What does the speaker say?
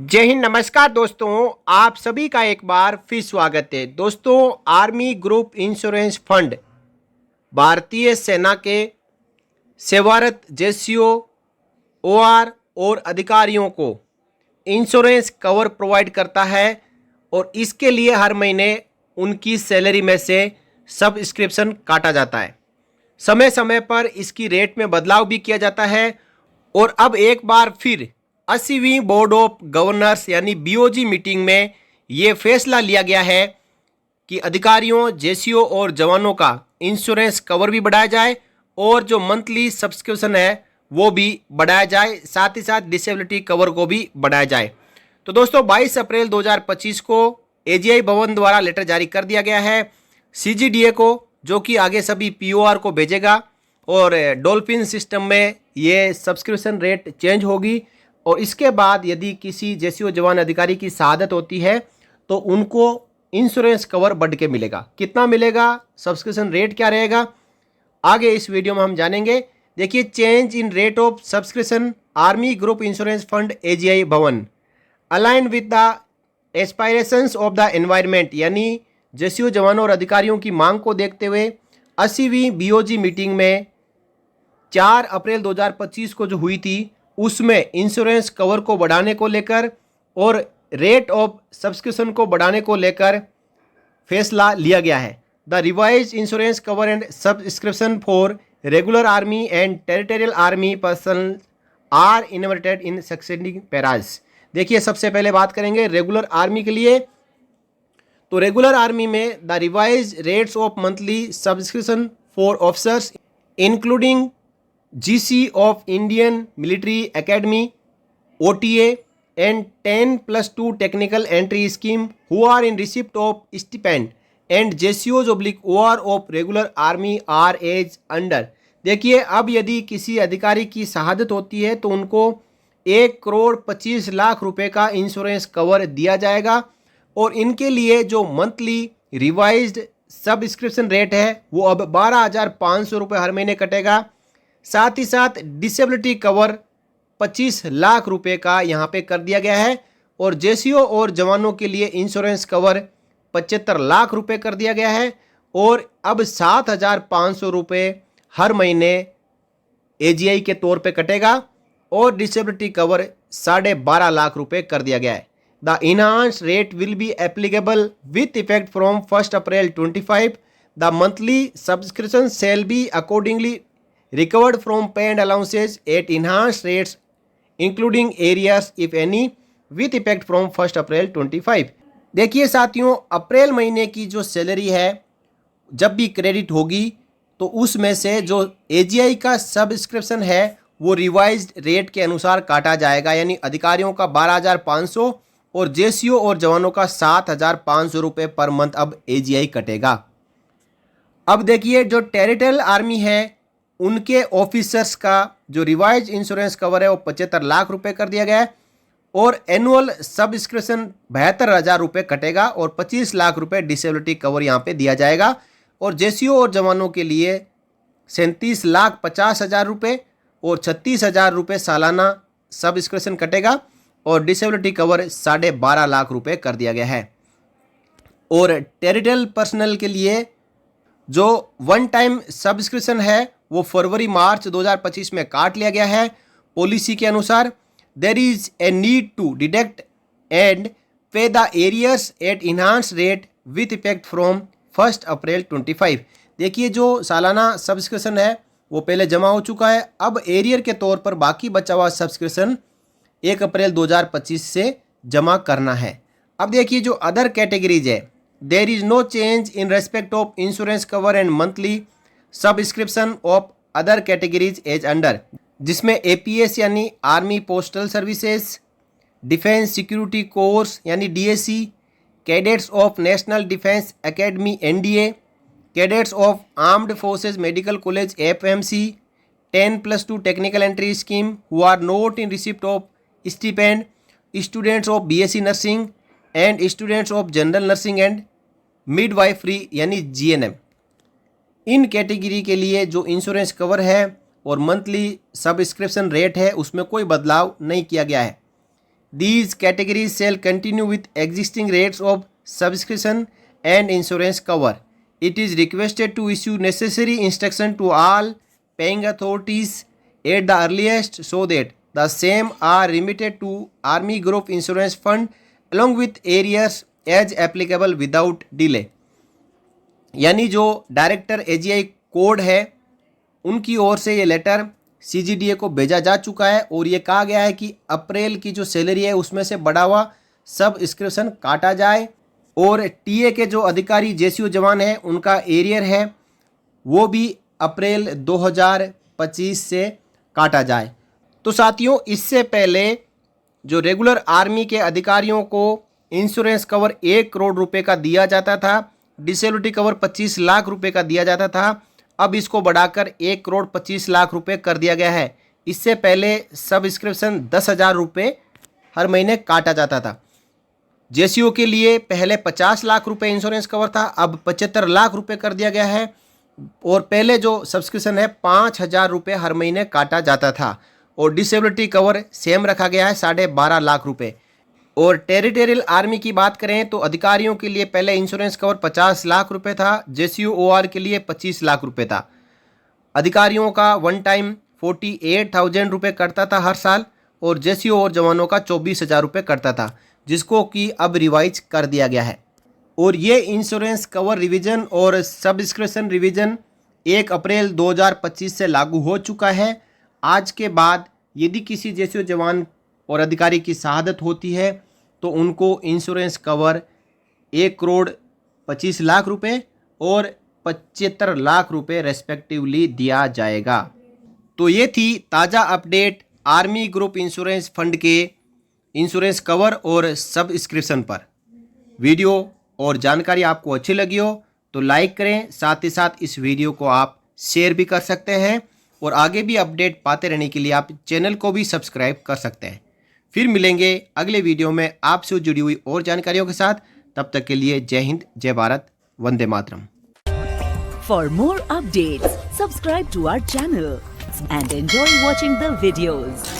जय हिंद। नमस्कार दोस्तों, आप सभी का एक बार फिर स्वागत है। दोस्तों, आर्मी ग्रुप इंश्योरेंस फंड भारतीय सेना के सेवारत जेसीओ, ओआर और अधिकारियों को इंश्योरेंस कवर प्रोवाइड करता है और इसके लिए हर महीने उनकी सैलरी में से सब्सक्रिप्शन काटा जाता है। समय समय पर इसकी रेट में बदलाव भी किया जाता है और अब एक बार फिर 80वीं बोर्ड ऑफ गवर्नर्स यानी बीओजी मीटिंग में ये फैसला लिया गया है कि अधिकारियों, जेसीओ और जवानों का इंश्योरेंस कवर भी बढ़ाया जाए और जो मंथली सब्सक्रिप्शन है वो भी बढ़ाया जाए, साथ ही साथ डिसेबिलिटी कवर को भी बढ़ाया जाए। तो दोस्तों, 22 अप्रैल 2025 को एजीआई भवन द्वारा लेटर जारी कर दिया गया है सीजीडीए को, जो कि आगे सभी पीओआर को भेजेगा और डॉल्फिन सिस्टम में ये सब्सक्रिप्शन रेट चेंज होगी। और इसके बाद यदि किसी जेसीओ जवान अधिकारी की शहादत होती है तो उनको इंश्योरेंस कवर बढ़ के मिलेगा। कितना मिलेगा, सब्सक्रिप्शन रेट क्या रहेगा, आगे इस वीडियो में हम जानेंगे। देखिए, change in rate of subscription Army Group Insurance Fund AGI Bhawan align with the aspirations of the environment, यानी जेसीओ जवानों और अधिकारियों की मांग को देखते हुए 80वीं बीओजी मीटिंग में 4 अप्रैल 2025 को जो हुई थी उसमें इंश्योरेंस कवर को बढ़ाने को लेकर और रेट ऑफ सब्सक्रिप्शन को बढ़ाने को लेकर फैसला लिया गया है। The revise insurance cover and subscription for regular army and territorial army person are inverted in succeeding paras. देखिए, सबसे पहले बात करेंगे रेगुलर आर्मी के लिए। तो रेगुलर आर्मी में the revise rates of monthly subscription for officers including GC of Indian Military Academy OTA and 10+2 technical entry scheme who are in receipt of stipend and JCOs/OR of regular army are as under। देखिए, अब यदि किसी अधिकारी की शहादत होती है तो उनको 1,25,00,000 रुपए का इंश्योरेंस कवर दिया जाएगा और इनके लिए जो मंथली रिवाइज्ड सब्सक्रिप्शन रेट है वो अब 12,500 रुपये हर महीने कटेगा। साथ ही साथ डिसेबिलिटी कवर 25 लाख रुपए का यहाँ पे कर दिया गया है और जेसीओ और जवानों के लिए इंश्योरेंस कवर 75 लाख रुपए कर दिया गया है और अब 7,500 रुपये हर महीने एजीआई के तौर पे कटेगा और डिसेबिलिटी कवर 12.5 लाख रुपए कर दिया गया है। The enhance rate will be applicable with effect from 1 April 25। The monthly subscription shall be accordingly recovered from pay and allowances at enhanced rates including areas if any with effect from 1 April 25। देखिए साथियों, अप्रैल महीने की जो salary है जब भी credit होगी तो उसमें से जो एजीआई का सब्सक्रिप्शन है वो रिवाइज्ड रेट के अनुसार काटा जाएगा, यानी अधिकारियों का 12,500 और जेसीओ और जवानों का 7,500 रुपये पर मंथ अब एजीआई कटेगा। अब देखिए, जो टेरिटोरियल आर्मी है उनके ऑफिसर्स का जो रिवाइज इंश्योरेंस कवर है वो 75 लाख रुपए कर दिया गया है और एनुअल सब्सक्रिप्शन 72,000 रुपये कटेगा और 25 लाख रुपए डिसेबिलिटी कवर यहाँ पे दिया जाएगा और जेसीओ और जवानों के लिए 37,50,000 रुपये और 36,000 रुपये सालाना सब्सक्रिप्शन कटेगा और डिसेबिलिटी कवर 12.5 लाख रुपये कर दिया गया है। और टेरिटोरियल पर्सनल के लिए जो वन टाइम सब्सक्रिप्शन है वो फरवरी मार्च 2025 में काट लिया गया है। पॉलिसी के अनुसार there is a need to deduct and pay the arrears at enhance rate with effect from 1 April 25। देखिए, जो सालाना सब्सक्रिप्शन है वो पहले जमा हो चुका है, अब एरियर के तौर पर बाकी बचा हुआ सब्सक्रिप्शन 1 अप्रैल 2025 से जमा करना है। अब देखिए, जो अदर कैटेगरीज है, there is no change in respect of insurance cover and monthly subscription of other categories as under, जिसमें एपीएस यानी Army Postal Services, Defence Security Corps यानी DSC, cadets of National Defence Academy NDA, cadets of Armed Forces Medical College FMC, 10+2 technical entry scheme who are not in receipt of stipend, students of BSc nursing and students of general nursing and midwifery यानी GNM. इन category के लिए जो insurance cover है और monthly subscription rate है उसमें कोई बदलाव नहीं किया गया है। These categories shall continue with existing rates of subscription and insurance cover. It is requested to issue necessary instruction to all paying authorities at the earliest so that the same are remitted to Army Group Insurance Fund along with arrears as applicable without delay. यानी जो director AGI code है उनकी ओर से ये letter CGDA को भेजा जा चुका है और ये कहा गया है कि अप्रैल की जो सैलरी है उसमें से बढ़ा हुआ सब्सक्रिप्शन काटा जाए और टीए के जो अधिकारी जेसीओ जवान हैं उनका एरियर है वो भी अप्रैल 2025 से काटा जाए। तो साथियों, इससे पहले जो रेगुलर आर्मी के अधिकारियों को इंश्योरेंस कवर 1 करोड़ रुपए का दिया जाता था, डिसेबिलिटी कवर 25 लाख रुपए का दिया जाता था, अब इसको बढ़ाकर 1 करोड़ 25 लाख रुपए कर दिया गया है। इससे पहले सब्सक्रिप्शन 10,000 रुपये हर महीने काटा जाता था। जेसीओ के लिए पहले 50 लाख रुपए इंश्योरेंस कवर था, अब 75 लाख रुपए कर दिया गया है और पहले जो सब्सक्रिप्शन है 5,000 रुपये हर महीने काटा जाता था और डिसेबिलिटी कवर सेम रखा गया है 12.5 लाख रुपए। और टेरिटोरियल आर्मी की बात करें तो अधिकारियों के लिए पहले इंश्योरेंस कवर 50 लाख रुपए था, जेसीओ OR के लिए 25 लाख रुपए था। अधिकारियों का वन टाइम 48,000 रुपये करता था हर साल और जेसीओ और जवानों का 24,000 रुपये करता था, जिसको कि अब रिवाइज कर दिया गया है। और ये इंश्योरेंस कवर रिवीजन और सब्सक्रिप्शन रिवीजन 1 अप्रैल 2025 से लागू हो चुका है। आज के बाद यदि किसी जेसीओ जवान और अधिकारी की शहादत होती है तो उनको इंश्योरेंस कवर 1 करोड़ 25 लाख रुपए और 75 लाख रुपए रेस्पेक्टिवली दिया जाएगा। तो ये थी ताज़ा update army Group Insurance fund के इंश्योरेंस कवर और सब्सक्रिप्शन पर। वीडियो और जानकारी आपको अच्छी लगी हो तो लाइक करें, साथ ही साथ इस वीडियो को आप शेयर भी कर सकते हैं और आगे भी अपडेट पाते रहने के लिए आप चैनल को भी सब्सक्राइब कर सकते हैं। फिर मिलेंगे अगले वीडियो में आपसे जुड़ी हुई और जानकारियों के साथ। तब तक के लिए जय हिंद, जय Bharat, Vande Mataram. For more updates, subscribe to our channel and enjoy watching the videos.